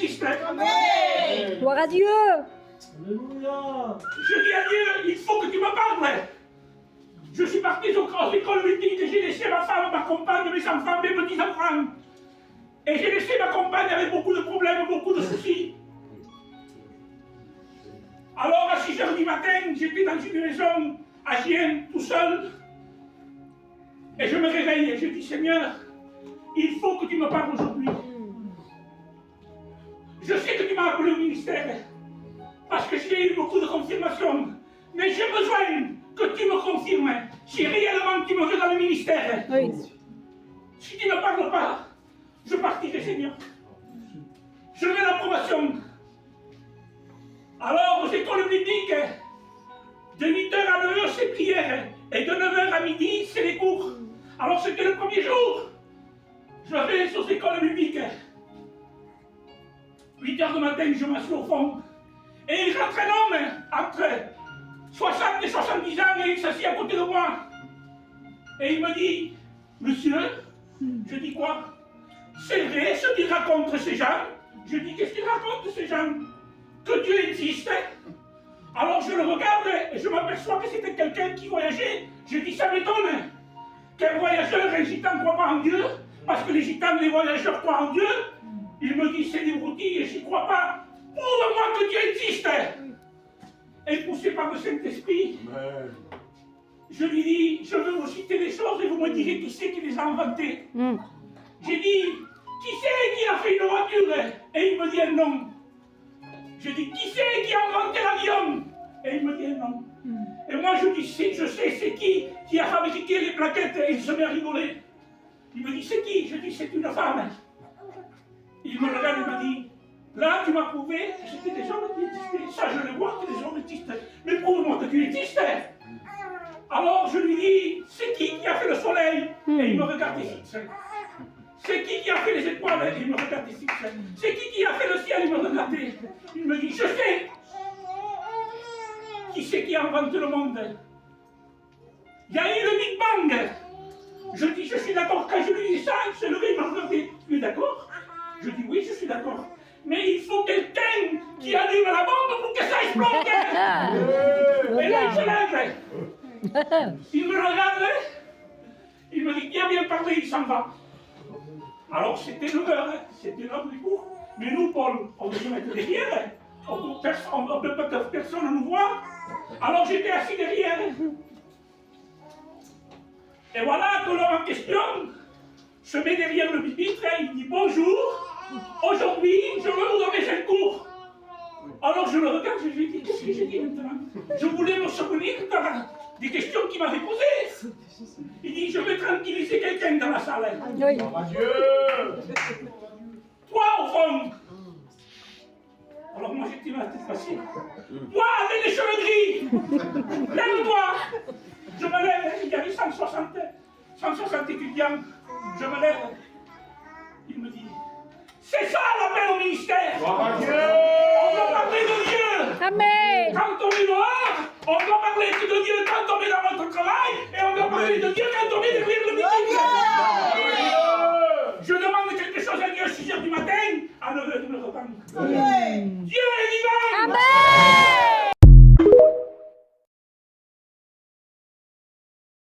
existe. Amen. Gloire à Dieu. Alléluia. Je dis à Dieu, il faut que tu me parles. Je suis parti aux écoles bibliques et j'ai laissé ma femme, ma compagne, mes enfants, mes petits-enfants. Et j'ai laissé ma compagne avec beaucoup de problèmes, beaucoup de soucis. Alors à 6 h du matin, j'étais dans une maison à Gien, tout seul. Et je me réveille et je dis, Seigneur, il faut que tu me parles aujourd'hui. Je sais que tu m'as appelé au ministère, parce que j'ai eu beaucoup de confirmations. Mais j'ai besoin que tu me confirmes si réellement tu me veux dans le ministère. Oui. Si tu ne parles pas, je partirai, Seigneur. Je veux l'approbation. Alors, aux écoles bibliques, de 8 h à 9 h, c'est prière. Et de 9 h à midi, c'est les cours. Alors, c'était le premier jour. Je vais aux écoles bibliques. 8 h du matin, je m'assieds au fond. Et il rentre un homme entre 60 et 70 ans et il s'assied à côté de moi. Et il me dit, monsieur, je dis quoi? C'est vrai ce qu'ils racontent ces gens? Je dis, qu'est-ce qu'ils racontent ces gens? Que Dieu existe. Alors je le regarde et je m'aperçois que c'était quelqu'un qui voyageait. Je dis, ça m'étonne qu'un voyageur, un gitan ne croit pas en Dieu, parce que les gitans, les voyageurs croient en Dieu. Il me dit, c'est des broutilles et j'y crois pas. Prouve-moi que Dieu existe. Et poussé par le Saint-Esprit, je lui dis, je veux vous citer les choses et vous me direz qui c'est qui les a inventées. J'ai dit, qui c'est qui a fait une voiture? Et il me dit un nom. Je dis, qui c'est qui a inventé l'avion? Et il me dit un nom. Et moi je dis, je sais c'est qui a fabriqué les plaquettes. Et il se met à rigoler. Il me dit, c'est qui? Je dis, c'est une femme. Il me regarde et me dit, là tu m'as prouvé que c'était des hommes qui existaient. Ça je le vois que des hommes existent. Mais prouve-moi que tu existes. Alors je lui dis, c'est qui a fait le soleil? Et il me regarde et fixe. C'est qui a fait les étoiles? Et il me regarde et fixe. C'est qui a fait le ciel? Il me regarde. Il me dit, je sais. Qui c'est qui a inventé le monde? Il y a eu le Big Bang. Je dis, je suis d'accord. Quand je lui dis ça, il s'est levé, il m'a regardé. Tu es d'accord? Je dis, oui, je suis d'accord. Mais il faut quelqu'un qui allume la bombe pour que ça explose. Et là, il se lève. Il me regarde. Il me dit, bien parlé, il s'en va. Alors c'était l'heure du cours. Mais nous, Paul, on devait mettre derrière. Personne ne nous voit. Alors j'étais assis derrière. Et voilà que l'homme en question se met derrière le pupitre et il dit bonjour. Aujourd'hui, je veux vous donner un cours. Alors je le regarde, je lui dis, qu'est-ce que j'ai dit maintenant? Je voulais me souvenir des questions qu'il m'avait posées. Il dit, je vais tranquilliser quelqu'un dans la salle. Oui. Toi, au fond. Alors moi, j'étais là, tête facile. Toi, avec les cheveux gris, lève-toi. Je me lève, il y avait 160 étudiants. Je me lève. Il me dit, c'est ça l'appel au ministère. On doit parler de Dieu. Amen. Quand on est dehors, on doit parler de Dieu quand on est dans notre travail et on doit parler de Dieu quand on est derrière le meeting. Je demande quelque chose à Dieu à 6 h du matin, à 9 h, il me répond.